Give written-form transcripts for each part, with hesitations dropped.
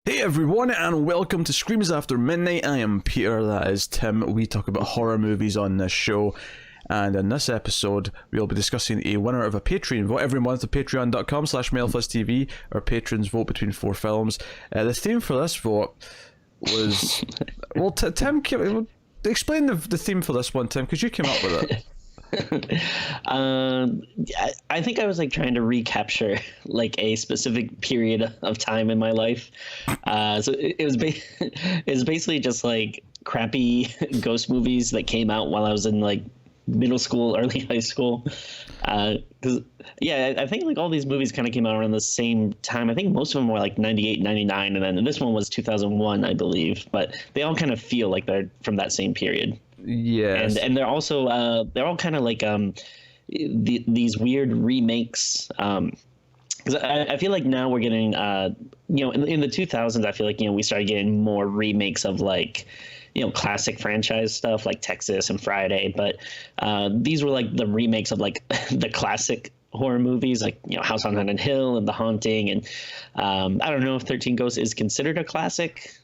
Hey everyone, and welcome to Screams After Midnight. I am Peter, that is Tim. We talk about horror movies on this show, and in this episode, we'll be discussing a winner of a Patreon vote every month at patreon.com/MailFuzzTV. Our patrons vote between 4 films. The theme for this vote was... well, Tim, explain the theme for this one, Tim, because you came up with it. I think I was trying to recapture a specific period of time in my life. So it was basically just crappy ghost movies that came out while I was in middle school, early high school. I think all these movies kind of came out around the same time. I think most of them were 98, 99, and then this one was 2001, I believe. But they all kind of feel like they're from that same period. Yeah, and they're also they're all kind of these weird remakes. Because I feel like now we're getting in the 2000s, I feel like we started getting more remakes of classic franchise stuff like Texas and Friday, but these were the remakes of the classic horror movies House on Haunted Hill and The Haunting, and I don't know if 13 Ghosts is considered a classic.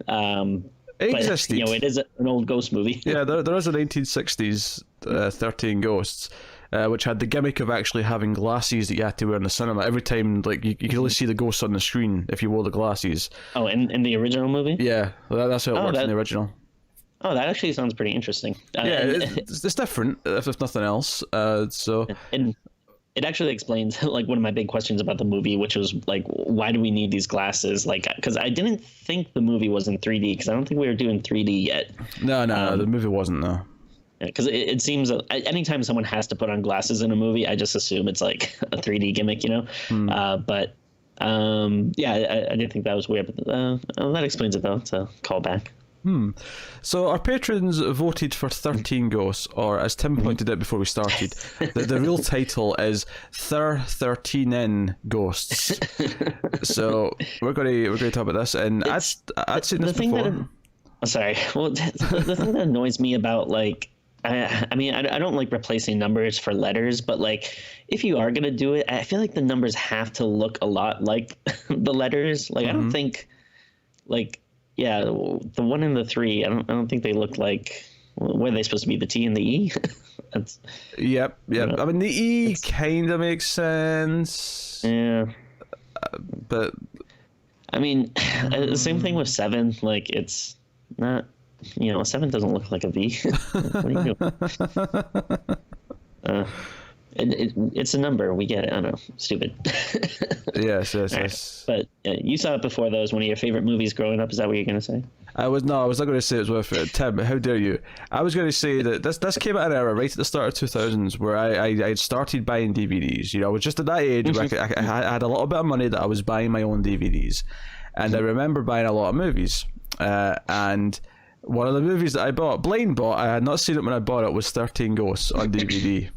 Existed. But, it is an old ghost movie. Yeah, there is a 1960s 13 Ghosts, which had the gimmick of actually having glasses that you had to wear in the cinema. Every time, you could only see the ghosts on the screen if you wore the glasses. Oh, in the original movie? Yeah, that's how it works in the original. Oh, that actually sounds pretty interesting. It's different, if nothing else. And it actually explains one of my big questions about the movie, which was why do we need these glasses? Because I didn't think the movie was in 3D, because I don't think we were doing 3D yet. No, the movie wasn't, though. Because it seems anytime someone has to put on glasses in a movie, I just assume it's a 3D gimmick, But I didn't think that was weird. But that explains it, though. It's a callback. So our patrons voted for 13 Ghosts, or as Tim pointed out before we started, the real title is Thir13en Ghosts. So we're going to talk about this, and I'd seen this before. Sorry. Well, the thing that annoys me about I don't like replacing numbers for letters, but if you are gonna do it, I feel like the numbers have to look a lot like the letters. I don't think yeah, the 1 and the 3, I don't think they look like. Were they supposed to be the T and the E? Yep. I mean, the E kind of makes sense. Yeah. But I mean, the same thing with 7. It's not. 7 doesn't look like a V. What do you do? It's a number. We get it. I don't know. Stupid. Yes. Right. But you saw it before, though. It was one of your favorite movies growing up. Is that what you're going to say? I was not going to say it was with Tim. How dare you? I was going to say that this came at an era right at the start of 2000s where I had started buying DVDs. I was just at that age where I had a little bit of money that I was buying my own DVDs. And I remember buying a lot of movies. And one of the movies that I bought, blind bought, I had not seen it when I bought it, was 13 Ghosts on DVD.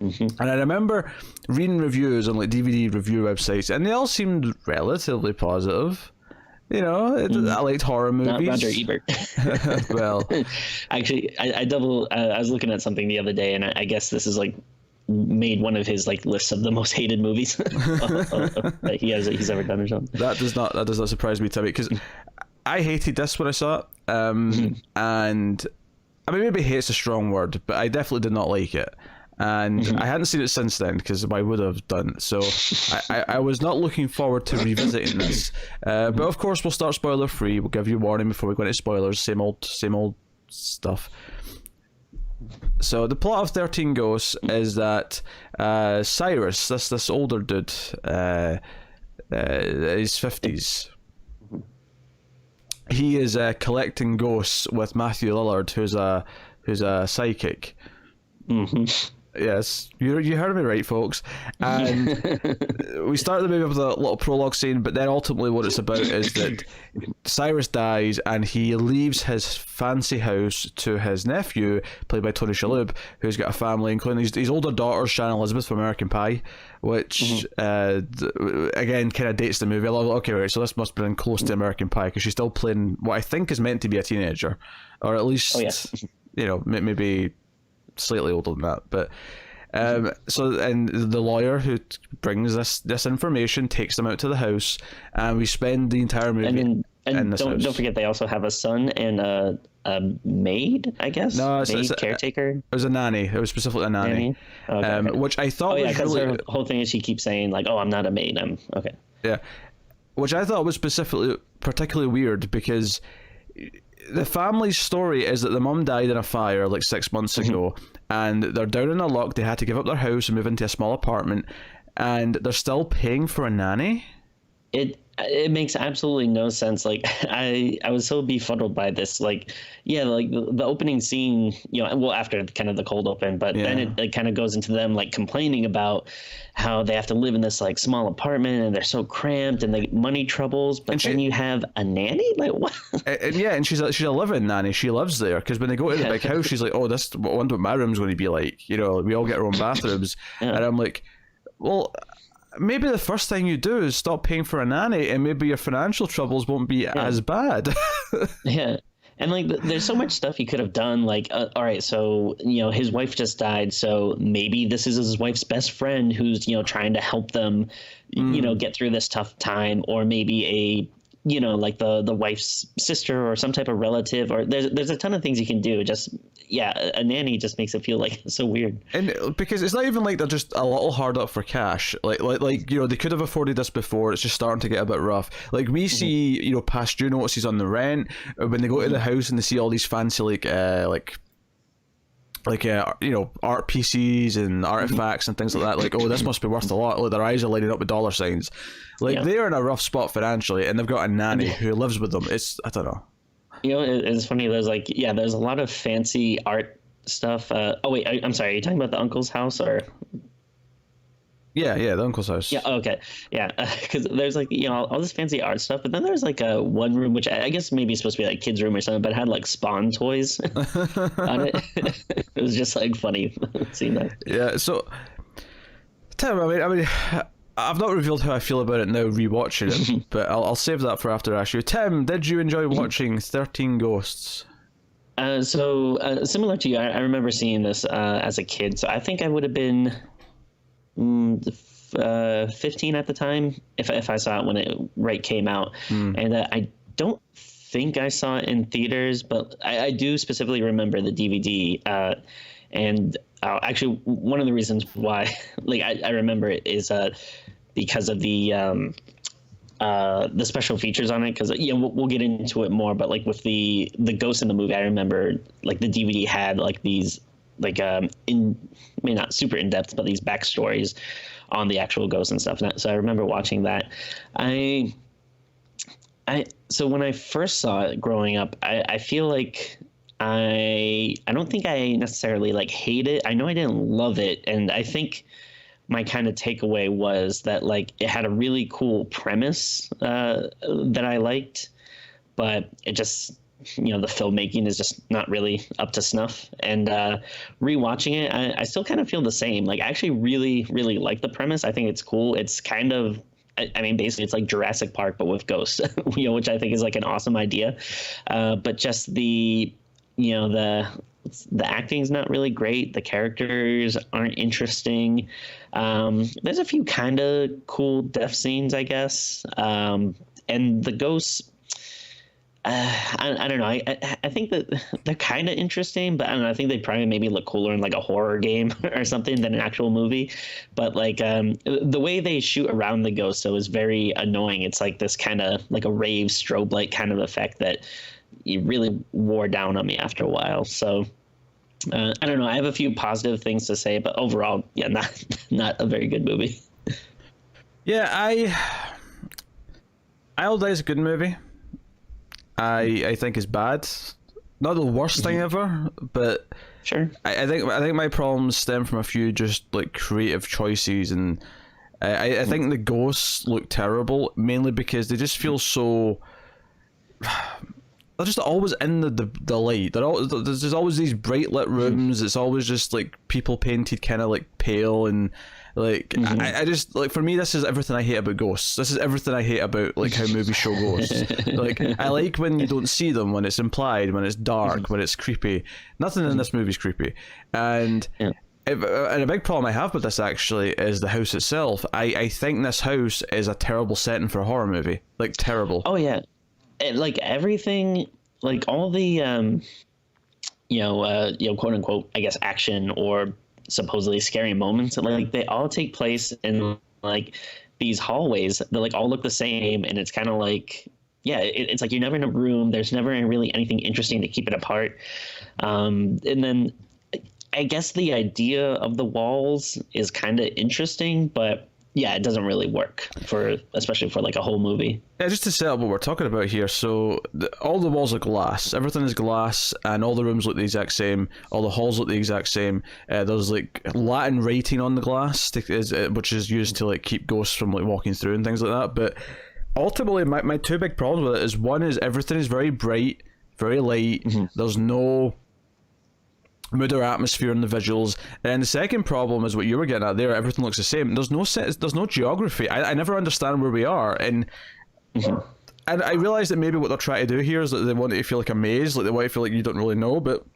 And I remember reading reviews on DVD review websites, and they all seemed relatively positive. I liked horror movies. Not Roger Ebert. Well, actually, I was looking at something the other day, and I guess this is made one of his lists of the most hated movies that he's ever done or something. That does not surprise me, Timmy, because I hated this when I saw it, and I mean, maybe hate's a strong word, but I definitely did not like it. And I hadn't seen it since then, because I would have done. So I was not looking forward to revisiting this. But of course, we'll start spoiler free. We'll give you a warning before we go into spoilers. Same old stuff. So the plot of 13 Ghosts is that Cyrus, this older dude, his 50s, he is collecting ghosts with Matthew Lillard, who's a psychic. Yes, you heard me right, folks. And we start the movie with a little prologue scene, but then ultimately what it's about is that Cyrus dies and he leaves his fancy house to his nephew, played by Tony Shalhoub, who's got a family, including his older daughter, Shannon Elizabeth from American Pie, which again kind of dates the movie. Okay, right, so this must have been close to American Pie, because she's still playing what I think is meant to be a teenager, or at least, maybe slightly older than that. But So and the lawyer who brings this information takes them out to the house, and we spend the entire movie in this house. Don't forget they also have a son and a maid, I guess. No, caretaker. It was a nanny. It was specifically a nanny. Okay. Which I thought was because really... her whole thing is she keeps saying like, "Oh, I'm not a maid. I'm okay." Yeah, which I thought was particularly weird because the family's story is that the mum died in a fire like 6 months ago, and they're down in a luck. They had to give up their house and move into a small apartment, and they're still paying for a nanny. It makes absolutely no sense. Like I was so befuddled by this. Like, yeah, like the opening scene, well, after kind of the cold open, but then it kind of goes into them like complaining about how they have to live in this like small apartment and they're so cramped and they get money troubles. But then you have a nanny, like what? And she's a live-in nanny. She lives there because when they go to the big house, she's like, "Oh, I wonder what my room's going to be like." We all get our own bathrooms, and I'm like, well. Maybe the first thing you do is stop paying for a nanny, and maybe your financial troubles won't be as bad. Yeah. And like, there's so much stuff he could have done. Like, all right, so his wife just died, so maybe this is his wife's best friend who's trying to help them, get through this tough time, or maybe like the wife's sister or some type of relative, or there's a ton of things you can do. Just a nanny just makes it feel like so weird. And because it's not even like they're just a little hard up for cash. Like they could have afforded this before. It's just starting to get a bit rough. Like we see past due notices on the rent when they go to the house and they see all these fancy art pieces and artifacts and things like that. Like, oh, this must be worth a lot. Like their eyes are lighting up with dollar signs. Like they're in a rough spot financially, and they've got a nanny who lives with them. I don't know. It's funny. There's there's a lot of fancy art stuff. Oh wait, I'm sorry. Are you talking about the uncle's house or? Yeah, the uncle's house. Yeah, okay. Yeah, because there's all this fancy art stuff, but then there's a one room, which I guess maybe supposed to be kids' room or something, but it had Spawn toys on it. It was just funny seeing that. Yeah, so Tim, I mean, I've not revealed how I feel about it now rewatching it, but I'll save that for after I ask you. Tim, did you enjoy watching 13 Ghosts? So similar to you, I remember seeing this as a kid, so I think I would have been 15 at the time if I saw it when it came out. And I don't think I saw it in theaters, but I do specifically remember the DVD. And actually, one of the reasons why I remember it is because of the special features on it, because we'll get into it more, but with the ghosts in the movie, I remember the DVD had these not super in depth, but these backstories on the actual ghosts and stuff. So I remember watching that. So when I first saw it growing up, I feel like I don't think I necessarily hate it. I know I didn't love it, and I think my kind of takeaway was that it had a really cool premise that I liked, but it just the filmmaking is just not really up to snuff. And rewatching it, I still kind of feel the same. I actually really, really like the premise. I think it's cool. It's kind of, I mean, basically it's like Jurassic Park, but with ghosts, which I think is an awesome idea. But just the acting's not really great. The characters aren't interesting. There's a few kind of cool death scenes, I guess. And the ghosts, I don't know. I think that they're kind of interesting, but I don't know. I think they probably maybe look cooler in a horror game or something than an actual movie. But the way they shoot around the ghost, though, is very annoying. It's this kind of a rave strobe light kind of effect that it really wore down on me after a while. So I don't know. I have a few positive things to say, but overall, not a very good movie. Yeah, I'll Die is a good movie. I think is bad. Not the worst thing ever, but sure. I think my problems stem from a few just creative choices, and I think the ghosts look terrible, mainly because they just feel so. They're just always in the light. There's always these bright lit rooms. It's always just people painted kind of pale and. I just for me, this is everything I hate about ghosts. This is everything I hate about how movies show ghosts. I like when you don't see them, when it's implied, when it's dark, when it's creepy. Nothing in this movie's creepy, and And a big problem I have with this actually is the house itself. I think this house is a terrible setting for a horror movie. Like, terrible. Oh yeah, like everything, like all the quote unquote, I guess, action or supposedly scary moments, like they all take place in like these hallways that like all look the same, and it's kind of like, yeah, it's like you're never in a room. There's never really anything interesting to keep it apart. And then I guess the idea of the walls is kind of interesting, but yeah, it doesn't really work especially for like a whole movie. Yeah, just to set up what we're talking about here. So all the walls are glass. Everything is glass, and all the rooms look the exact same. All the halls look the exact same. There's like Latin writing on the glass, which is used to like keep ghosts from like walking through and things like that. But ultimately, my two big problems with it is, one is everything is very bright, very light. There's no mood or atmosphere in the visuals. And the second problem is what you were getting at there. Everything looks the same. There's no geography. I never understand where we are. And and I realize that maybe what they're trying to do here is that they want you to feel like a maze, like they want you to feel like you don't really know. But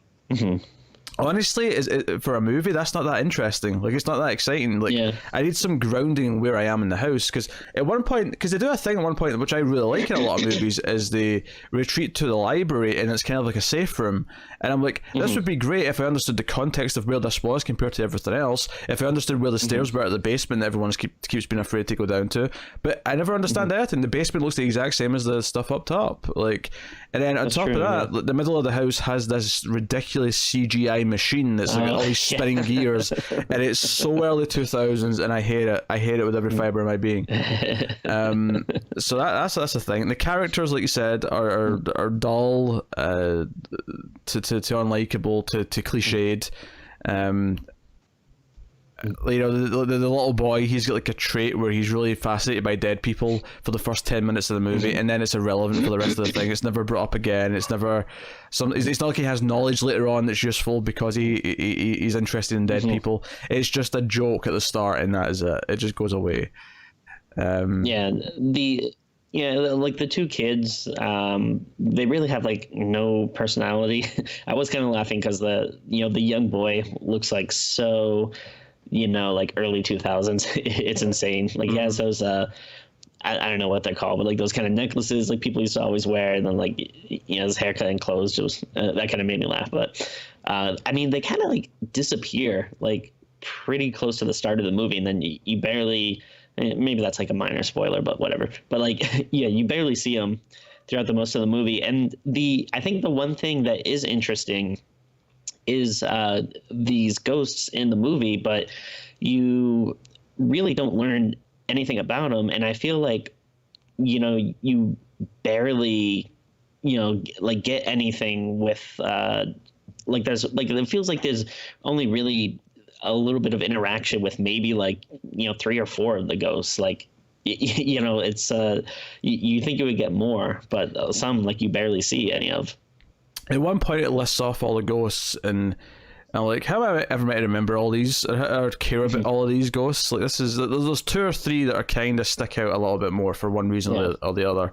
honestly, for a movie, that's not that interesting. Like, it's not that exciting. Like, yeah. I need some grounding in where I am in the house, because at one point, because they do a thing at one point which I really like in a lot of movies, is they retreat to the library and it's kind of like a safe room. And I'm like, this would be great if I understood the context of where this was compared to everything else. If I understood where the stairs were at the basement that everyone keeps being afraid to go down to. But I never understand anything. The basement looks the exact same as the stuff up top. Like, and then on top of that, the middle of the house has this ridiculous CGI machine that's like all these spinning gears, and it's so early 2000s, and I hate it. I hate it with every fiber of my being. So that's the thing. The characters, like you said, are dull, to unlikable, to cliched. You know, the little boy, he's got like a trait where he's really fascinated by dead people for the first 10 minutes of the movie, and then it's irrelevant for the rest of the thing. It's never brought up again. It's never it's not like he has knowledge later on that's useful because he's interested in dead people. It's just a joke at the start, and that is it. It just goes away. Like the two kids, they really have like no personality. I was kind of laughing because the young boy looks like so, like early 2000s. It's insane. Like he has those I don't know what they're called, but like those kind of necklaces like people used to always wear, and then like his haircut and clothes just that kind of made me laugh. But I mean, they kind of like disappear like pretty close to the start of the movie, and then you barely, maybe that's like a minor spoiler, but whatever. But like, yeah, you barely see them throughout the most of the movie. And I think the one thing that is interesting is these ghosts in the movie, but you really don't learn anything about them. And I feel like, you barely, like get anything with like there's like, it feels like there's only really a little bit of interaction with maybe like 3 or 4 of the ghosts. Like it's you think you would get more, but some like you barely see any of. At one point it lists off all the ghosts, and I'm like, how am I ever meant to remember all these or care about all of these ghosts? Like, there's 2 or 3 that are kind of stick out a little bit more for one reason or the other.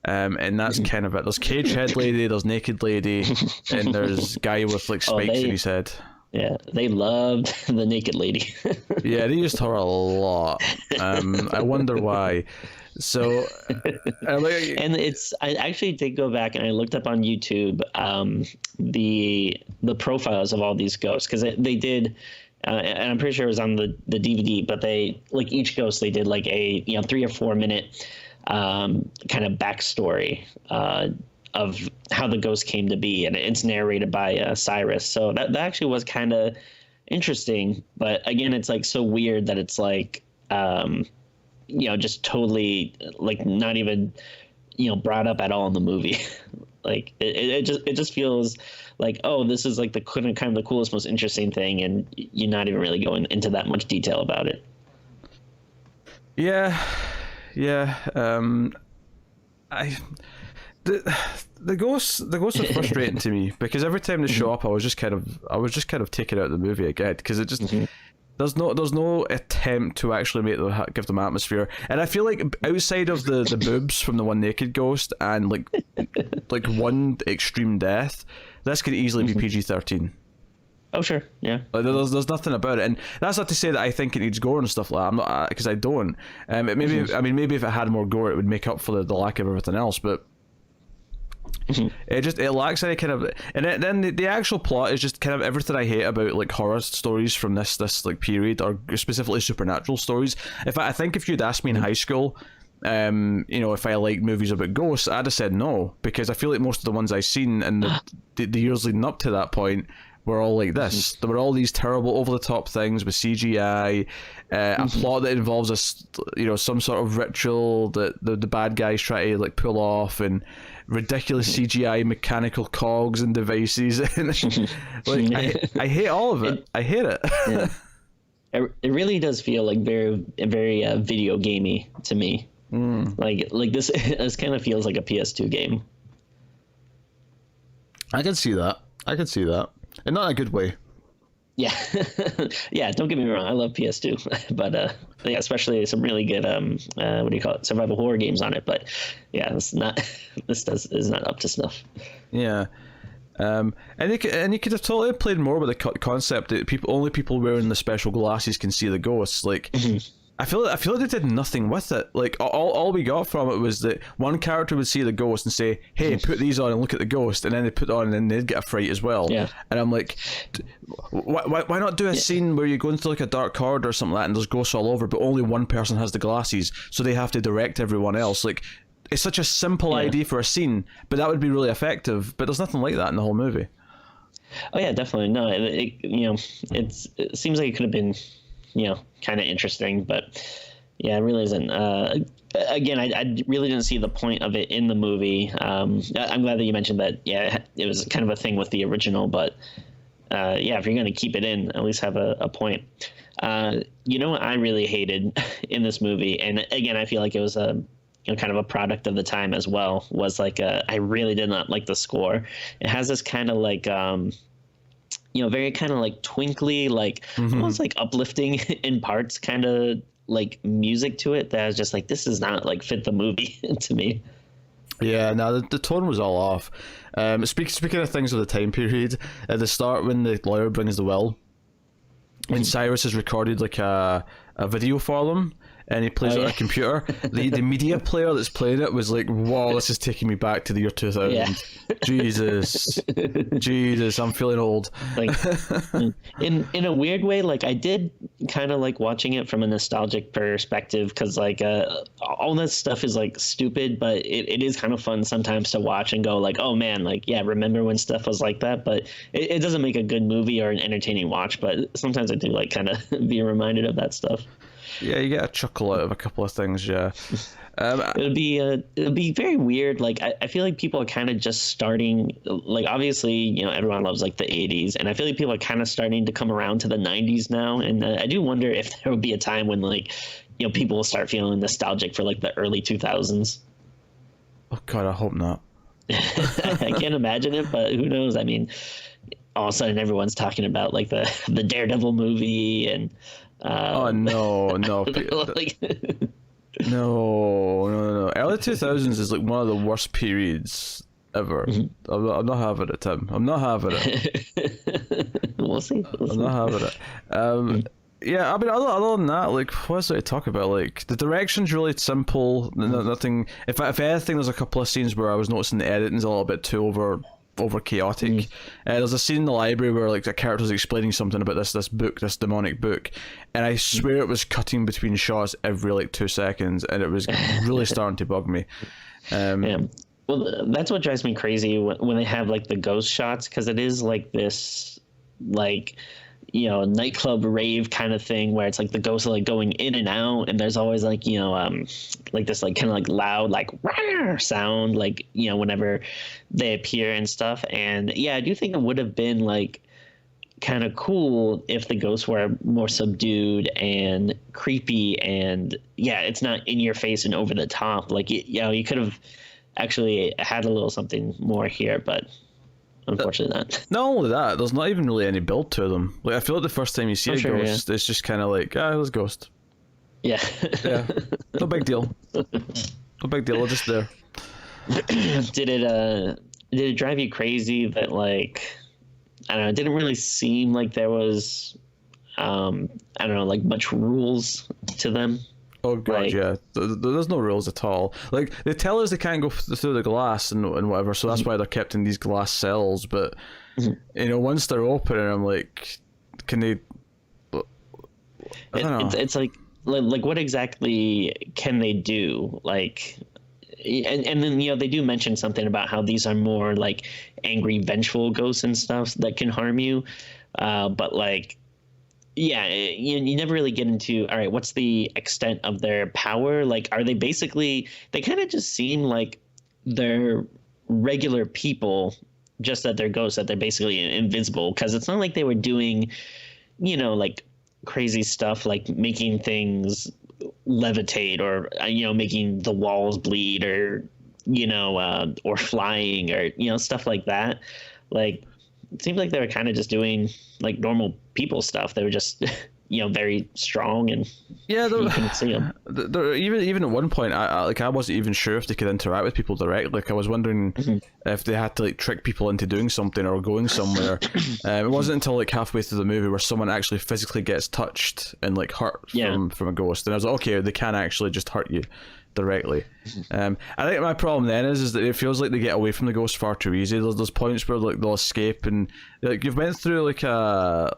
And that's kind of it. There's cage head lady, there's naked lady, and there's guy with like spikes in his head. Yeah, they loved the naked lady. Yeah, they used her a lot. I wonder why. So, and I actually did go back and I looked up on YouTube the profiles of all these ghosts, because they did, and I'm pretty sure it was on the DVD, but they like each ghost they did like a 3 or 4 minute kind of backstory of how the ghost came to be, and it's narrated by Cyrus. So that actually was kind of interesting, but again, it's like so weird that it's like just totally like not even brought up at all in the movie. Like it just feels like, oh, this is like the kind of the coolest, most interesting thing, and you're not even really going into that much detail about it. Yeah. The ghosts are frustrating to me, because every time they show up, I was just kind of taken out of the movie again, because it just there's no attempt to actually give them atmosphere. And I feel like outside of the boobs from the one naked ghost and like one extreme death, this could easily be PG-13. Oh, sure. Yeah. Like, there's nothing about it, and that's not to say that I think it needs gore and stuff like that. I'm not, because I don't. It maybe I mean, maybe if it had more gore, it would make up for the lack of everything else. But it lacks any kind of, and then the actual plot is just kind of everything I hate about like horror stories from this like period, or specifically supernatural stories. I think if you'd asked me in high school, if I like movies about ghosts, I'd have said no, because I feel like most of the ones I've seen and the years leading up to that point were all like this. There were all these terrible over-the-top things with CGI, a plot that involves some sort of ritual that the bad guys try to like pull off, and ridiculous CGI mechanical cogs and devices. Like I hate all of it. I hate it. Yeah. It really does feel like very very video gamey to me. Like this kind of feels like a PS2 game. I can see that. And not in a good way. Yeah. Yeah, don't get me wrong, I love PS2, but yeah, especially some really good what do you call it, survival horror games on it. But yeah, is not up to snuff. Yeah. And you could have totally played more with the concept that only people wearing the special glasses can see the ghosts. Like, I feel like they did nothing with it. Like, all we got from it was that one character would see the ghost and say, "Hey, put these on and look at the ghost," and then they put it on and then they'd get a fright as well. Yeah. And I'm like, why not do a scene where you go into like a dark corridor or something like that, and there's ghosts all over, but only one person has the glasses, so they have to direct everyone else. Like, it's such a simple idea for a scene, but that would be really effective. But there's nothing like that in the whole movie. Oh yeah, definitely. No, it seems like it could have been, kind of interesting, but yeah, it really isn't. Again, I really didn't see the point of it in the movie. I'm glad that you mentioned that. Yeah, it was kind of a thing with the original, but yeah, if you're going to keep it in, at least have a point. What I really hated in this movie, and again, I feel like it was kind of a product of the time as well, was like I really did not like the score. It has this kind of like very kind of like twinkly, like almost like uplifting in parts kind of like music to it that I was just like, this does not like fit the movie to me. Yeah, no, the tone was all off. Speaking of things of the time period, at the start when the lawyer brings the will, when Cyrus has recorded like a video for them, and he plays it on a computer, the media player that's playing it was like, "Wow, this is taking me back to the year 2000." Yeah. Jesus, I'm feeling old. Like, in a weird way, like I did kind of like watching it from a nostalgic perspective, because like all this stuff is like stupid, but it is kind of fun sometimes to watch and go like, oh man, like yeah, remember when stuff was like that? But it doesn't make a good movie or an entertaining watch. But sometimes I do like kind of be reminded of that stuff. Yeah, you get a chuckle out of a couple of things, yeah. It'd be very weird. Like I feel like people are kind of just starting. Like obviously, everyone loves like the '80s, and I feel like people are kind of starting to come around to the '90s now. And I do wonder if there will be a time when like, people will start feeling nostalgic for like the early 2000s. Oh God, I hope not. I can't imagine it, but who knows? I mean, all of a sudden everyone's talking about like the Daredevil movie and. Oh no! Like, No. Early 2000s is like one of the worst periods ever. I'm not having it, Tim. I'm not having it. We'll see. I'm not having it. Yeah, I mean, other than that, like, what's there to talk about? Like, the direction's really simple. Nothing. If anything, there's a couple of scenes where I was noticing the editing's a little bit too over chaotic. There's a scene in the library where like a character's explaining something about this demonic book, and I swear it was cutting between shots every like 2 seconds, and it was really starting to bug me. Yeah. Well, that's what drives me crazy when they have like the ghost shots, because it is like this like nightclub rave kind of thing where it's like the ghosts are like going in and out, and there's always like like this like kind of like loud like sound like whenever they appear and stuff. And yeah, I do think it would have been like kind of cool if the ghosts were more subdued and creepy, and yeah, it's not in your face and over the top. Like you could have actually had a little something more here, but unfortunately not only that, there's not even really any build to them. Like, I feel like the first time you see a ghost, it's just kind of like, there's a ghost. Yeah. No big deal. They're just there. Did it drive you crazy that like I don't know, it didn't really seem like there was I don't know, like much rules to them. Oh god, Like, yeah. There's no rules at all. Like they tell us they can't go through the glass and whatever, so that's why they're kept in these glass cells. But you know, once they're open, and I'm like, can they? I don't know. it's like what exactly can they do? Like, and then you know they do mention something about how these are more like angry, vengeful ghosts and stuff that can harm you, but like. Yeah, you never really get into, all right, what's the extent of their power? Like, are they basically, they kind of just seem like they're regular people, just that they're ghosts, that they're basically invisible. Because it's not like they were doing, you know, like crazy stuff like making things levitate or, you know, making the walls bleed or, you know, or flying or, you know, stuff like that. Like, it seemed like they were kind of just doing like normal people stuff. They were just, you know, very strong and yeah, you couldn't see them. Even at one point, I wasn't even sure if they could interact with people directly. Like I was wondering if they had to like trick people into doing something or going somewhere. It wasn't until like halfway through the movie where someone actually physically gets touched and like hurt from a ghost, and I was like, okay, they can actually just hurt you directly. I think my problem then is that it feels like they get away from the ghost far too easy. There's points where like they'll escape and like you've went through like a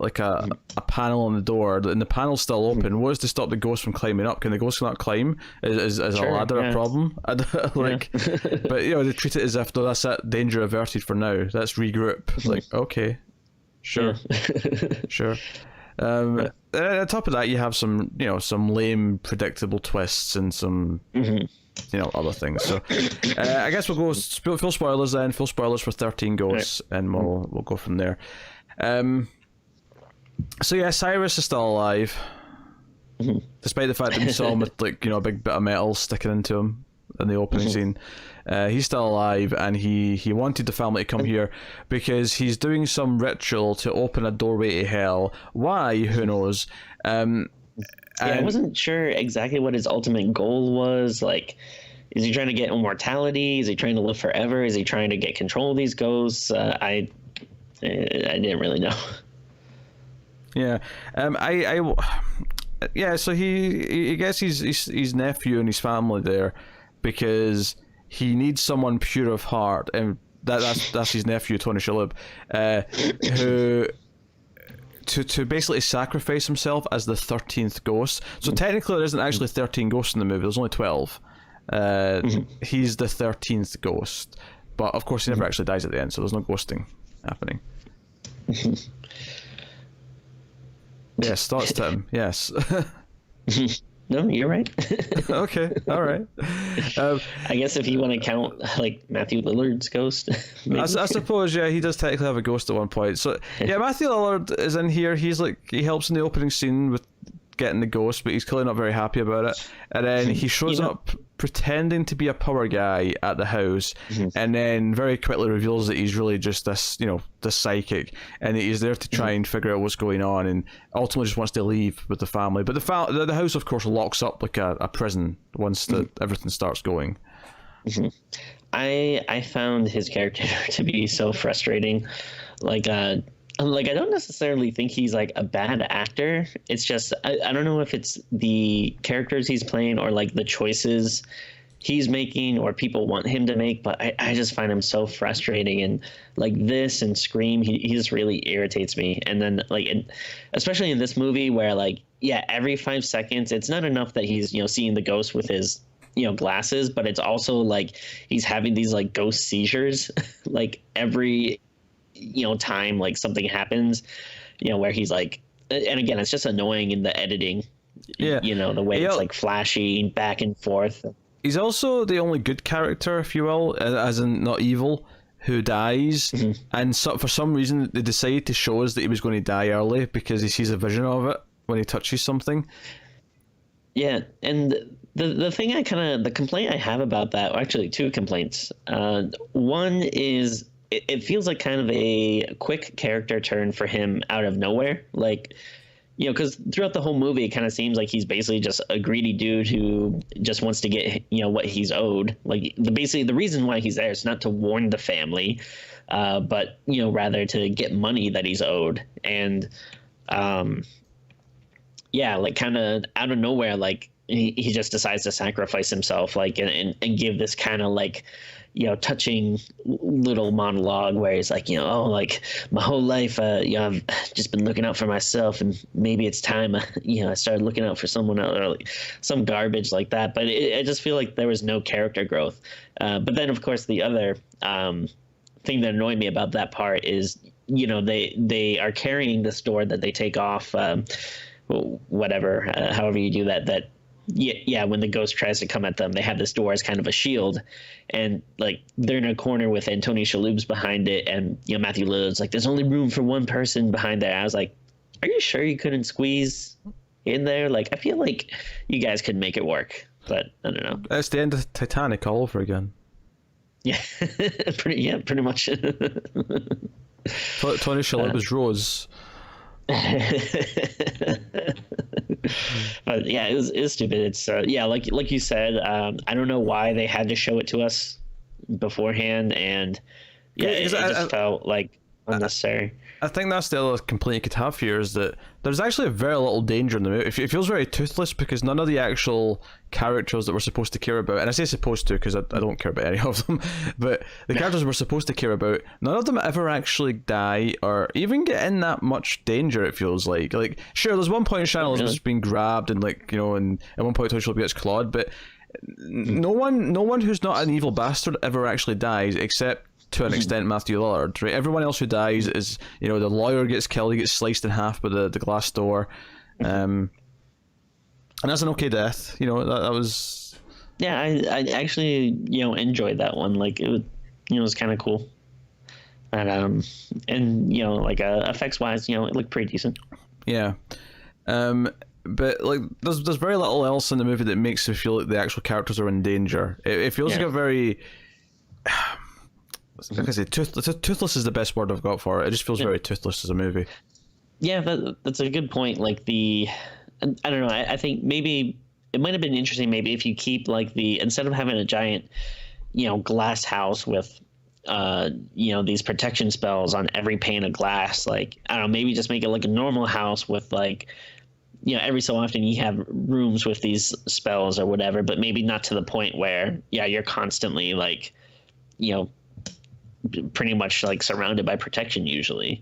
panel on the door and the panel's still open. What is to stop the ghost from climbing up? Can the ghost not climb? Is a ladder a problem? Like, but you know they treat it as if, no, that's it, danger averted for now. Let's regroup. Like, okay, sure, sure. On top of that, you have some lame, predictable twists and some, other things. So, I guess we'll go full spoilers then. Full spoilers for 13 Ghosts, and we'll go from there. So yeah, Cyrus is still alive, despite the fact that we saw him with a big bit of metal sticking into him in the opening scene. He's still alive, and he wanted the family to come here because he's doing some ritual to open a doorway to hell. Why? Who knows? I wasn't sure exactly what his ultimate goal was. Like, is he trying to get immortality? Is he trying to live forever? Is he trying to get control of these ghosts? I didn't really know. Yeah. So he gets his nephew and his family there because he needs someone pure of heart, and that's his nephew, Tony Shalhoub, who to basically sacrifice himself as the 13th ghost. So technically there isn't actually 13 ghosts in the movie, there's only 12. He's the 13th ghost, but of course he never actually dies at the end, so there's no ghosting happening. Yes, thoughts, Tim. Yes. No, you're right. Okay, all right. I guess if you want to count like Matthew Lillard's ghost, I suppose, yeah, he does technically have a ghost at one point. So yeah, Matthew Lillard is in here. He helps in the opening scene with getting the ghost, but he's clearly not very happy about it. And then he shows up pretending to be a power guy at the house, and then very quickly reveals that he's really just this psychic, and that he's there to try and figure out what's going on, and ultimately just wants to leave with the family. But the house, of course, locks up like a prison once everything starts going. I found his character to be so frustrating. Like I don't necessarily think he's like a bad actor. It's just I don't know if it's the characters he's playing or like the choices he's making or people want him to make, but I just find him so frustrating. And like this and Scream, he just really irritates me. And then especially in this movie where every 5 seconds, it's not enough that he's seeing the ghost with his glasses, but it's also like he's having these like ghost seizures like every time like something happens, where he's like, and again, it's just annoying in the editing. Yeah, the way it's like flashing back and forth. He's also the only good character, if you will, as in not evil, who dies. And for some reason they decided to show us that he was going to die early because he sees a vision of it when he touches something. Yeah, and the thing the complaint I have about that, or actually two complaints. One is it feels like kind of a quick character turn for him out of nowhere. Like, because throughout the whole movie, it kind of seems like he's basically just a greedy dude who just wants to get, what he's owed. Like basically the reason why he's there is not to warn the family, but rather to get money that he's owed. And like kind of out of nowhere, like he just decides to sacrifice himself, like and give this kind of like touching little monologue where he's like, oh, like my whole life, I've just been looking out for myself, and maybe it's time, I started looking out for someone else, or like some garbage like that. But I just feel like there was no character growth. But then, of course, the other thing that annoyed me about that part is, they are carrying this door that they take off, whatever, however you do that. Yeah, when the ghost tries to come at them, they have this door as kind of a shield, and like they're in a corner with Anthony Shalhoub's behind it, and Matthew Lillard's like, there's only room for one person behind there. I was like, are you sure you couldn't squeeze in there? Like, I feel like you guys could make it work, but I don't know. It's the end of Titanic all over again. Yeah, pretty much. Tony Shalhoub was Rose. But yeah, it was stupid. It's like you said, I don't know why they had to show it to us beforehand, and it just felt like unnecessary. I think that's the other complaint you could have here, is that there's actually very little danger in the movie. It feels very toothless because none of the actual characters that we're supposed to care about, and I say supposed to because I don't care about any of them, but the characters we're supposed to care about, none of them ever actually die or even get in that much danger, it feels like. Like, sure, there's one point Shannon is being grabbed and and at one point Tony Shalhoub gets clawed, but no one who's not an evil bastard ever actually dies, except to an extent Matthew Lillard, right? Everyone else who dies is, the lawyer gets killed, he gets sliced in half by the glass door, and that's an okay death. That was. Yeah, I actually enjoyed that one. Like it was kind of cool, and like effects wise, it looked pretty decent. Yeah, but like there's very little else in the movie that makes me feel like the actual characters are in danger. It feels like a very. Like I say, toothless is the best word I've got for it. It just feels very toothless as a movie. Yeah, that's a good point. Like I don't know. I think maybe it might have been interesting. Maybe if you keep like instead of having a giant, glass house with, these protection spells on every pane of glass. Like I don't know. Maybe just make it like a normal house with like, every so often you have rooms with these spells or whatever, but maybe not to the point where you're constantly like, pretty much like surrounded by protection usually.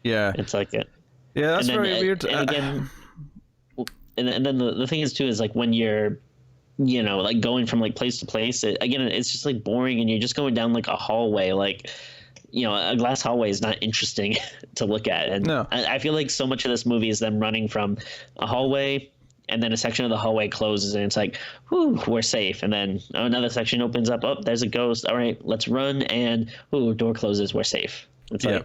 Yeah, it's like it. Yeah, that's very weird. And again, and then the thing is too is like when you're like going from like place to place, it's just like boring, and you're just going down like a hallway. Like a glass hallway is not interesting to look at, and no. I feel like so much of this movie is them running from a hallway, and then a section of the hallway closes, and it's like, whew, we're safe. And then another section opens up. Oh, there's a ghost. All right, let's run. And door closes. We're safe. It's yeah,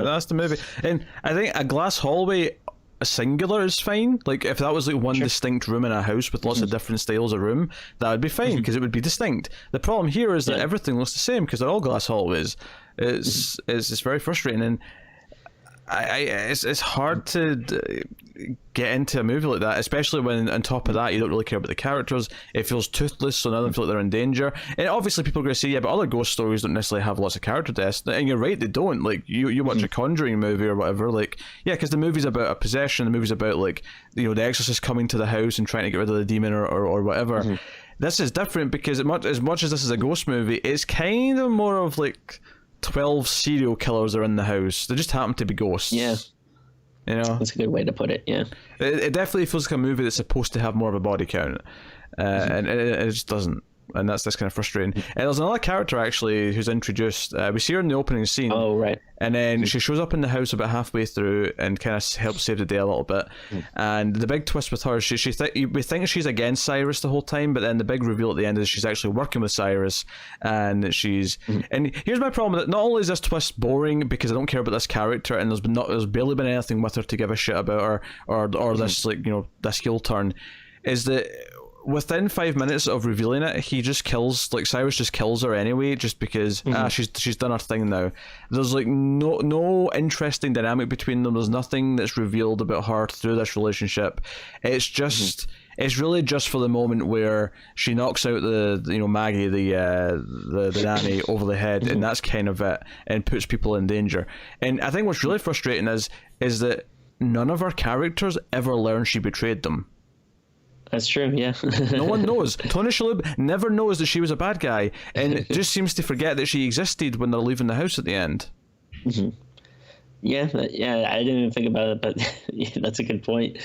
that's the movie. And I think a glass hallway, a singular, is fine. Like if that was like one distinct room in a house with lots of different styles of room, that would be fine because it would be distinct. The problem here is that everything looks the same because they're all glass hallways. It's very frustrating, and it's hard to get into a movie like that, especially when on top of that you don't really care about the characters. It feels toothless, so none of them feel like they're in danger. And obviously people are going to say, yeah, but other ghost stories don't necessarily have lots of character deaths, and you're right, they don't. Like you watch a Conjuring movie or whatever, like because the movie's about a possession, the movie's about like the exorcist coming to the house and trying to get rid of the demon or whatever. This is different because as much as this is a ghost movie, it's kind of more of like 12 serial killers are in the house. They just happen to be ghosts. Yeah. That's a good way to put it. Yeah. It definitely feels like a movie that's supposed to have more of a body count. And it just doesn't. And that's kind of frustrating. And there's another character actually who's introduced. We see her in the opening scene. Oh, right. And then she shows up in the house about halfway through and kind of helps save the day a little bit. And the big twist with her, we think she's against Cyrus the whole time, but then the big reveal at the end is she's actually working with Cyrus, and she's. And here's my problem: that not only is this twist boring because I don't care about this character, and there's barely been anything with her to give a shit about her, or this this heel turn, is that within 5 minutes of revealing it, he just kills, like, Cyrus just kills her anyway, just because she's done her thing now. There's like no interesting dynamic between them. There's nothing that's revealed about her through this relationship. It's just it's really just for the moment where she knocks out the Maggie, the nanny, over the head, and that's kind of it, and puts people in danger. And I think what's really frustrating is that none of our characters ever learn she betrayed them. That's true, yeah. No one knows. Tony Shalhoub never knows that she was a bad guy, and just seems to forget that she existed when they're leaving the house at the end. Yeah, I didn't even think about it, but yeah, that's a good point.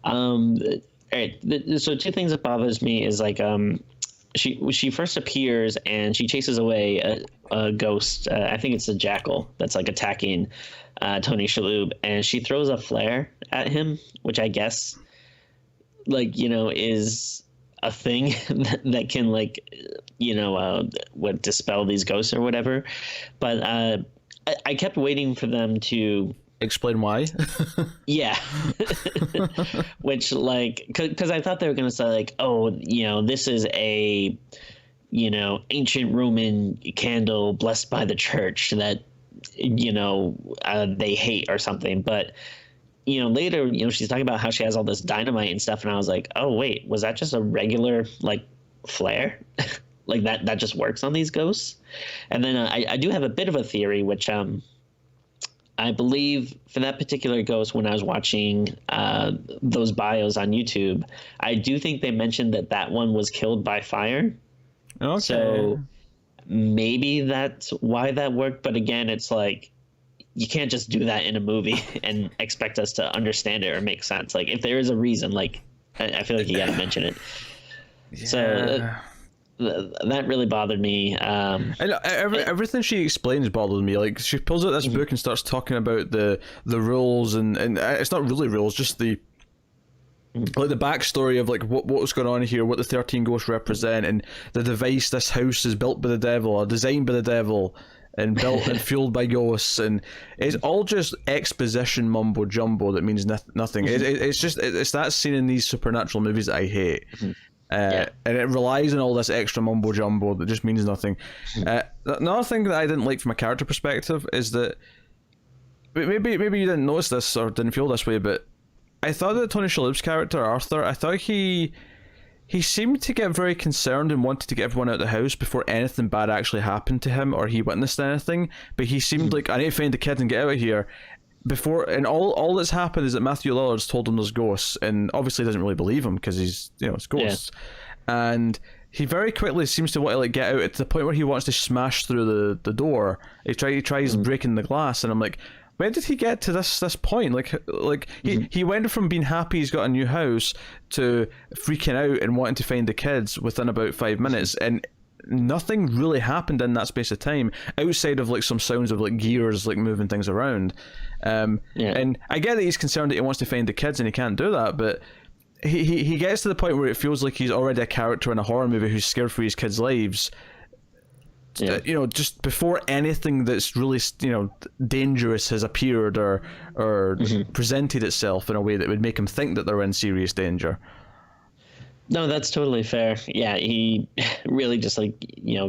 All right, so two things that bothers me is like she first appears and she chases away a ghost. I think it's a jackal that's like attacking Tony Shalhoub, and she throws a flare at him, which I guess is a thing that can what dispel these ghosts or whatever. But I kept waiting for them to explain why. Yeah. Which because I thought they were going to say like, oh, this is a ancient Roman candle blessed by the church that they hate or something. But later, she's talking about how she has all this dynamite and stuff, and I was like, oh wait, was that just a regular flare? Like that just works on these ghosts? And then I do have a bit of a theory, which I believe for that particular ghost, when I was watching those bios on YouTube, I do think they mentioned that one was killed by fire. Okay. So maybe that's why that worked. But again, it's like, you can't just do that in a movie and expect us to understand it or make sense. Like, if there is a reason, I feel like you got to mention it. Yeah. So that really bothered me. Everything she explains bothered me. Like, she pulls out this book and starts talking about the rules, and it's not really rules, just the the backstory of what was going on here, what the 13 Ghosts represent, and the device, this house is built by the devil or designed by the devil and built and fueled by ghosts, and it's all just exposition mumbo jumbo that means nothing. It's that scene in these supernatural movies that I hate. And it relies on all this extra mumbo jumbo that just means nothing. Another thing that I didn't like from a character perspective is that maybe you didn't notice this or didn't feel this way, but I thought that Tony Shalhoub's character Arthur, I thought he seemed to get very concerned and wanted to get everyone out of the house before anything bad actually happened to him or he witnessed anything. But he seemed like, I need to find the kid and get out of here. Before, and all that's happened is that Matthew Lillard's told him there's ghosts, and obviously doesn't really believe him because he's, it's ghosts. Yeah. And he very quickly seems to want to get out, to the point where he wants to smash through the door. He tries breaking the glass, and I'm like, when did he get to this point? He went from being happy he's got a new house to freaking out and wanting to find the kids within about 5 minutes, and nothing really happened in that space of time outside of some sounds of gears moving things around. And I get that he's concerned that he wants to find the kids and he can't do that, but he gets to the point where it feels like he's already a character in a horror movie who's scared for his kids' lives. Just before anything that's really dangerous has appeared or presented itself in a way that would make him think that they're in serious danger. No, that's totally fair. Yeah, he really just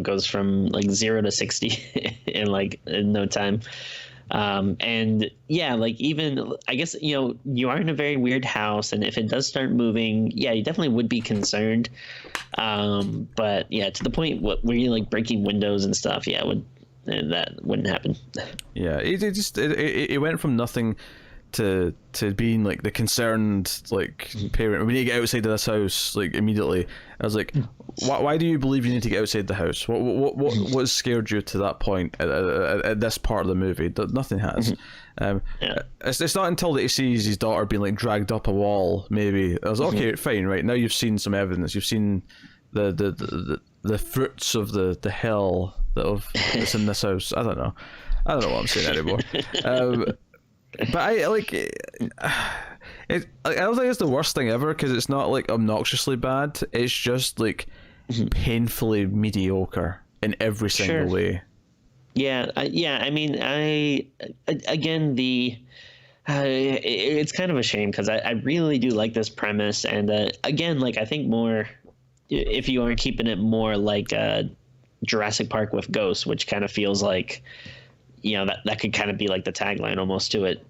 goes from 0 to 60 in no time. And yeah, even I guess you are in a very weird house, and if it does start moving, yeah, you definitely would be concerned. But yeah, to the point where you're breaking windows and stuff, yeah, that wouldn't happen. Yeah, it went from nothing to being the concerned parent. We need to get outside of this house immediately. I was like, why do you believe you need to get outside the house? What scared you to that point at this part of the movie? Nothing has. It's not until that he sees his daughter being dragged up a wall. Maybe I was okay, fine, right now you've seen some evidence. You've seen the fruits of the hell that's in this house. I don't know what I'm saying anymore. But I don't think it's the worst thing ever, because it's not obnoxiously bad. It's just painfully mediocre in every single way. Yeah. I mean, it's kind of a shame, because I really do like this premise, and again, I think more if you are keeping it more like Jurassic Park with ghosts, which kind of feels like, that could kind of be like the tagline almost to it,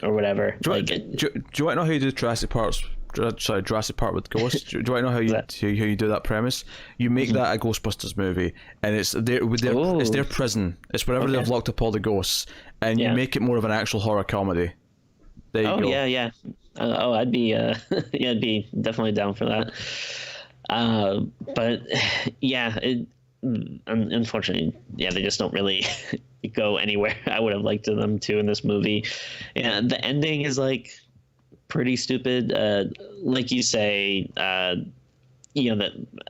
or whatever. Do you want to know how you do Jurassic Park with ghosts? Do you want to know how you do that premise? You make that a Ghostbusters movie, and it's their prison. It's wherever they've locked up all the ghosts, and you make it more of an actual horror comedy. There you go. Yeah. I'd be I'd be definitely down for that. But yeah, unfortunately, they just don't really go anywhere I would have liked them to in this movie. And the ending is like pretty stupid. Like you say, that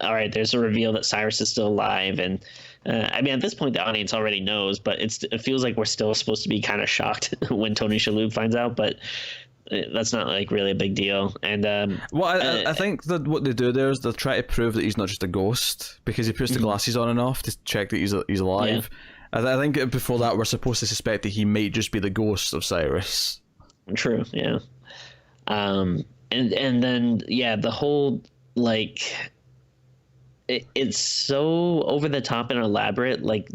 all right, there's a reveal that Cyrus is still alive, and I mean, at this point the audience already knows, but it feels like we're still supposed to be kind of shocked when Tony Shalhoub finds out, but that's not like really a big deal. And I think that what they do there is they try to prove that he's not just a ghost, because he puts the glasses on and off to check that he's alive. I think before that we're supposed to suspect that he might just be the ghost of Cyrus. True. Yeah. And then the whole like it's so over the top and elaborate. Like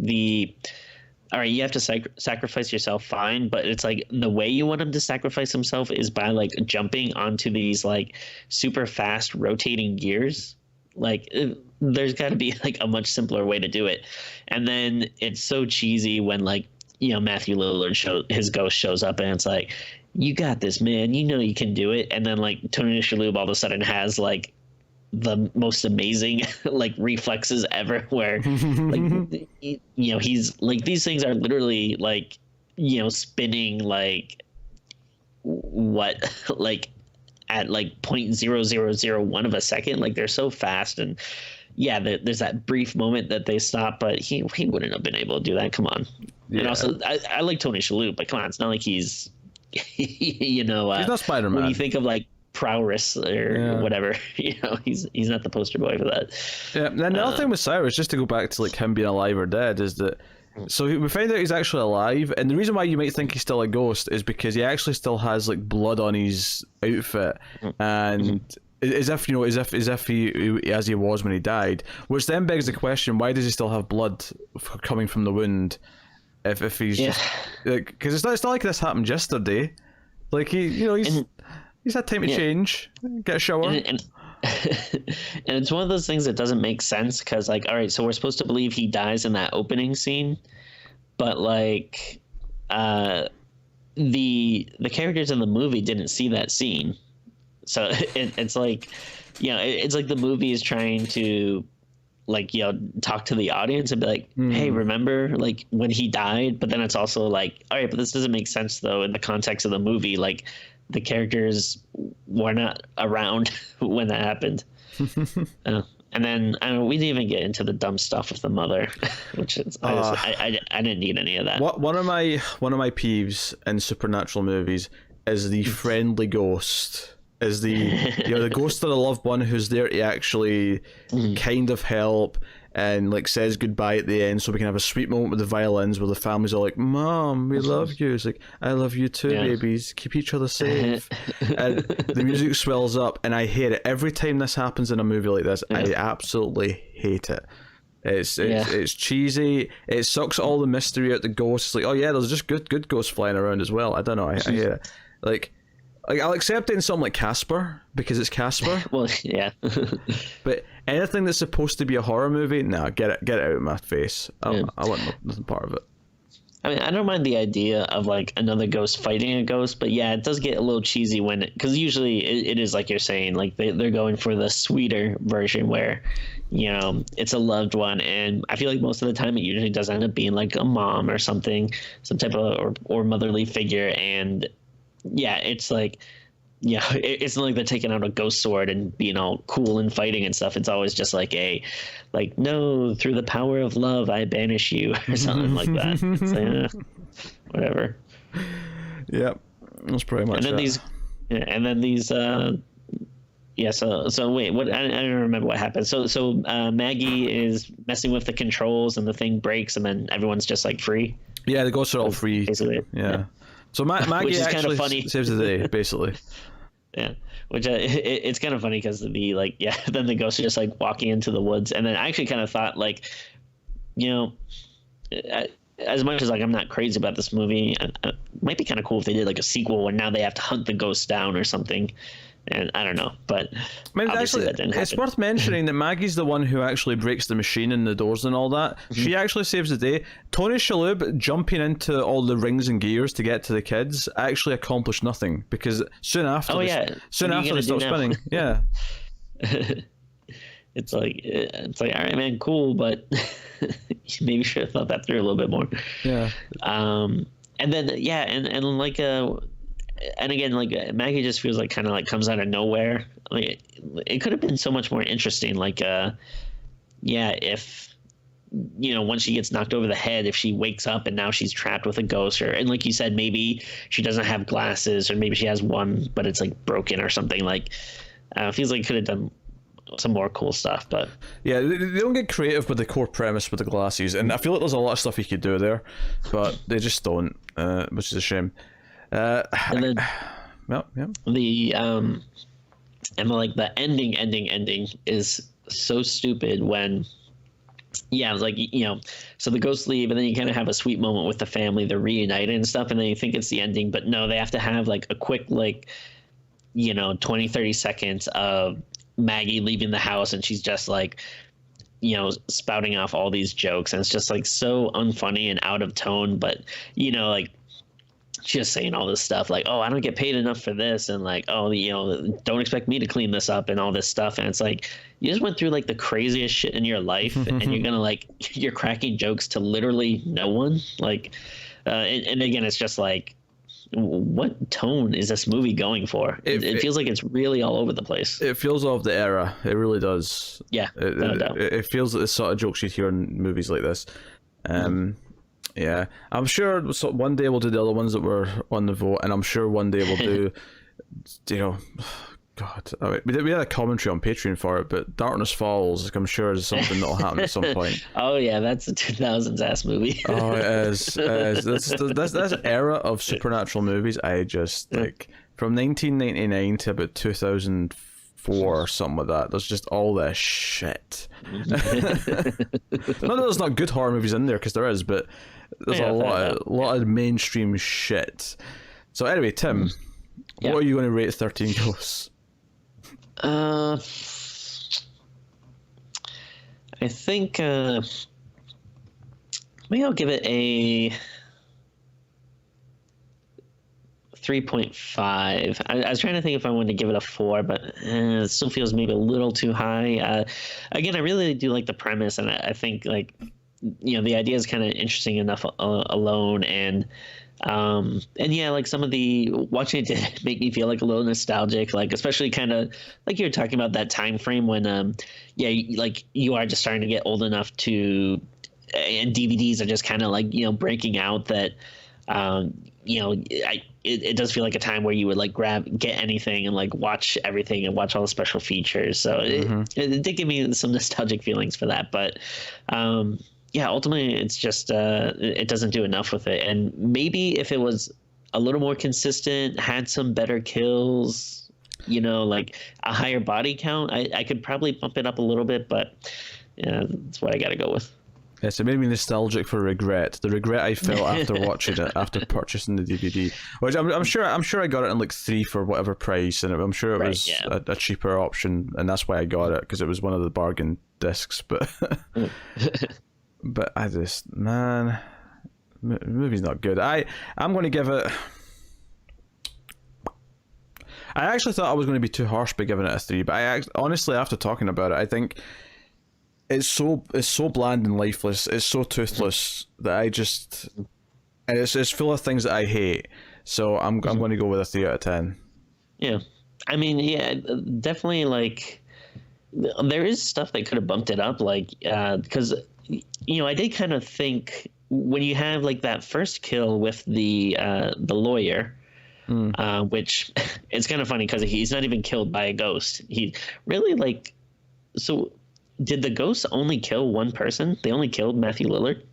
all right, you have to sacrifice yourself, fine, but it's like the way you want him to sacrifice himself is by like jumping onto these like super fast rotating gears. Like there's got to be like a much simpler way to do it. And then it's so cheesy when like Matthew Lillard his ghost shows up, and it's like, you got this, man, you can do it. And then like Tony Shalhoub all of a sudden has like the most amazing like reflexes ever, where like he's like, these things are literally like spinning like what, like at like 0.0001 of a second. Like they're so fast, and there's that brief moment that they stop, but he wouldn't have been able to do that. Come on. And also I like Tony Shalhoub, but come on, it's not like he's he's not Spider-Man. When you think of like prowess or whatever, he's not the poster boy for that. And the other thing with Cyrus, just to go back to like him being alive or dead, is that so we find out he's actually alive, and the reason why you might think he's still a ghost is because he actually still has like blood on his outfit, and as if he as he was when he died, which then begs the question, why does he still have blood coming from the wound if he's just like, because it's not like this happened yesterday, like he's had time to change, get a shower. And it's one of those things that doesn't make sense, because like, all right, so we're supposed to believe he dies in that opening scene, but like the characters in the movie didn't see that scene. So it's like, it's like the movie is trying to like, talk to the audience and be like, hey, remember like when he died? But then it's also like, all right, but this doesn't make sense though in the context of the movie. Like the characters were not around when that happened. And then we didn't even get into the dumb stuff with the mother, which is I didn't need any of that. One of my peeves in supernatural movies is the friendly ghost. Is the the ghost of the loved one who's there to actually kind of help and like says goodbye at the end, so we can have a sweet moment with the violins where the family's all like, "Mom, we love you." It's like, "I love you too, babies. Keep each other safe." And the music swells up, and I hate it every time this happens in a movie like this. I absolutely hate it. It's cheesy. It sucks all the mystery out the ghosts. It's like, oh yeah, there's just good ghosts flying around as well. I don't know. I hate it. Like I'll accept it in something like Casper because it's Casper. Well, yeah. But anything that's supposed to be a horror movie, no, get it out of my face. I want nothing part of it. I mean, I don't mind the idea of like another ghost fighting a ghost, but yeah, it does get a little cheesy because usually it is like you're saying, like they're going for the sweeter version where, it's a loved one, and I feel like most of the time it usually does end up being like a mom or something, some type of or motherly figure, and it's like, it's not like they're taking out a ghost sword and being all cool and fighting and stuff. It's always just like no, through the power of love, I banish you, or something like that. It's like, whatever. Yep, that's pretty much. And then these. So wait, what? I don't remember what happened. So Maggie is messing with the controls, and the thing breaks, and then everyone's just like free. Yeah, the ghosts are all free. Basically. Yeah. So Maggie actually kind of funny. Saves the day, basically. Yeah, which it's kind of funny because the like yeah, then the ghosts are just like walking into the woods, and then I actually kind of thought like, you know, as much as like I'm not crazy about this movie, it might be kind of cool if they did like a sequel where now they have to hunt the ghosts down or something. And I don't know, but I mean, obviously actually, that didn't happen. it's worth mentioning that Maggie's the one who actually breaks the machine and the doors and all that. She actually saves the day. Tony Shalhoub jumping into all the rings and gears to get to the kids actually accomplished nothing because soon after, soon after they stop spinning. Yeah, it's like all right, man, cool, but maybe you should have thought that through a little bit more. Yeah. And then yeah, and like and again, like Maggie just feels like kind of like comes out of nowhere. Like it could have been so much more interesting. Like, yeah, if once she gets knocked over the head, if she wakes up and now she's trapped with a ghost, and like you said, maybe she doesn't have glasses, or maybe she has one but it's like broken or something. Like, feels like could have done some more cool stuff, but yeah, they don't get creative with the core premise with the glasses, and I feel like there's a lot of stuff you could do there, but they just don't, which is a shame. And then yeah. the and like the ending is so stupid when it's like so the ghosts leave and then you kind of have a sweet moment with the family, they're reunited and stuff, and then you think it's the ending, but no, they have to have like a quick 20-30 seconds of Maggie leaving the house and she's just like spouting off all these jokes, and it's just like so unfunny and out of tone, but like just saying all this stuff like, oh, I don't get paid enough for this, and like, oh, don't expect me to clean this up and all this stuff, and it's like you just went through like the craziest shit in your life and you're gonna you're cracking jokes to literally no one, like and again, it's just like, what tone is this movie going for? It feels like it's really all over the place. It feels of the era. It really does. Yeah, it feels like the sort of jokes you'd hear in movies like this. Yeah, I'm sure one day we'll do the other ones that were on the vote, and I'm sure one day we'll do, God, we had a commentary on Patreon for it, but Darkness Falls, I'm sure, is something that'll happen at some point. Oh yeah, that's a 2000s ass movie. Oh, it is. This era of supernatural movies, I just like from 1999 to about 2004 or something like that. There's just all this shit. Not that there's not good horror movies in there, because there is, but there's a lot of mainstream shit. So anyway, Tim, what are you going to rate 13 Ghosts? I think maybe I'll give it a 3.5. I was trying to think if I wanted to give it a 4, but it still feels maybe a little too high. Again, I really do like the premise, and I think like the idea is kind of interesting enough alone, and yeah, like some of the watching it did make me feel like a little nostalgic, like especially kind of like you were talking about that time frame when like you are just starting to get old enough to, and DVDs are just kind of like breaking out, that it does feel like a time where you would like get anything and like watch everything and watch all the special features, so it did give me some nostalgic feelings for that, but yeah, ultimately it's just it doesn't do enough with it. And maybe if it was a little more consistent, had some better kills, like a higher body count, I could probably bump it up a little bit, but yeah, that's what I gotta go with. Yes, it made me nostalgic for regret. The regret I felt after watching it, after purchasing the DVD, which I'm sure I got it in like 3 for whatever price, and I'm sure it was a cheaper option, and that's why I got it, because it was one of the bargain discs. But but I just, man, movie's not good. I'm going to give it. I actually thought I was going to be too harsh by giving it a 3, but honestly, after talking about it, I think it's so bland and lifeless. It's so toothless that and it's full of things that I hate. So I'm going to go with a 3 out of 10. Yeah, I mean, yeah, definitely. Like, there is stuff that could have bumped it up, like because I did kind of think when you have like that first kill with the lawyer. Which it's kind of funny because he's not even killed by a ghost. He really like. So, did the ghosts only kill one person? They only killed Matthew Lillard.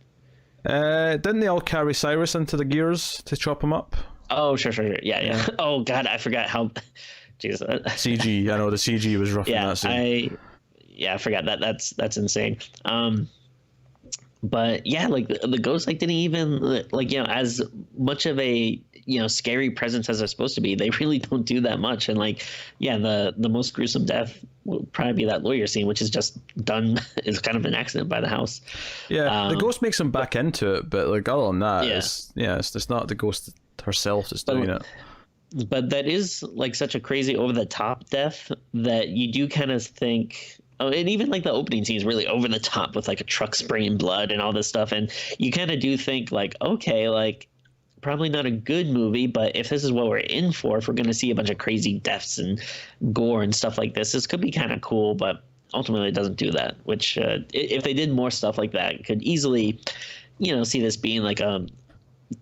Didn't they all carry Cyrus into the gears to chop him up? Oh, sure. Yeah. Oh God, I forgot how Jeez. CG. I know the CG was rough in Yeah, that scene. I forgot that. That's insane. But yeah, like the ghosts like didn't even like, as much of a scary presence as they're supposed to be. They really don't do that much. And like, yeah, the most gruesome death will probably be that lawyer scene, which is just done is kind of an accident by the house. Yeah, the ghost makes him back into it, but like other than that, Yeah. it's not the ghost herself that's doing it. But that is like such a crazy over the top death that you do kind of think. Oh, and even like the opening scene is really over the top with like a truck spraying blood and all this stuff, and you kind of do think like, okay, like probably not a good movie, but if this is what we're in for, if we're going to see a bunch of crazy deaths and gore and stuff like this could be kind of cool. But ultimately, it doesn't do that. Which if they did more stuff like that, could easily, see this being like a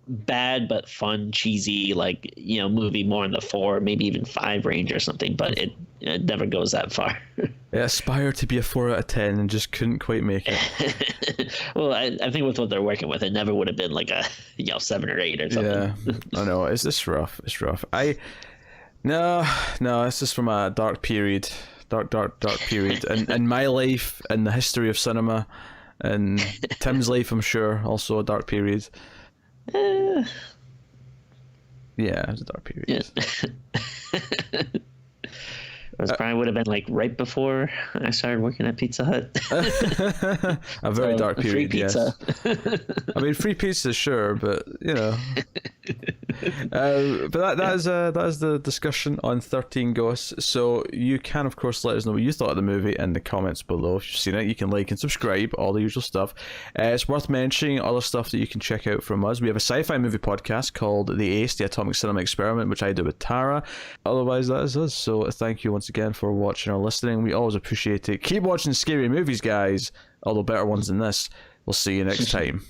bad but fun, cheesy, like movie more in the 4, maybe even 5 range or something. But it never goes that far. It aspired to be a 4 out of 10 and just couldn't quite make it. Well, I think with what they're working with, it never would have been like a 7 or 8 or something. Yeah, I know. It's rough. It's rough. No, it's just from a dark period, dark period, and my life and the history of cinema, and Tim's life, I'm sure, also a dark period. Yeah, it's a dark period. Yeah. It probably would have been like right before I started working at Pizza Hut. A very dark period, free pizza. Yes. I mean, free pizza, sure, but but that is the discussion on 13 Ghosts. So you can, of course, let us know what you thought of the movie in the comments below. If you've seen it, you can like and subscribe, all the usual stuff. It's worth mentioning other stuff that you can check out from us. We have a sci-fi movie podcast called The Ace, the Atomic Cinema Experiment, which I do with Tara. Otherwise, that is us. So thank you once again for watching or listening. We always appreciate it. Keep watching scary movies, guys, although better ones than this. We'll see you next time.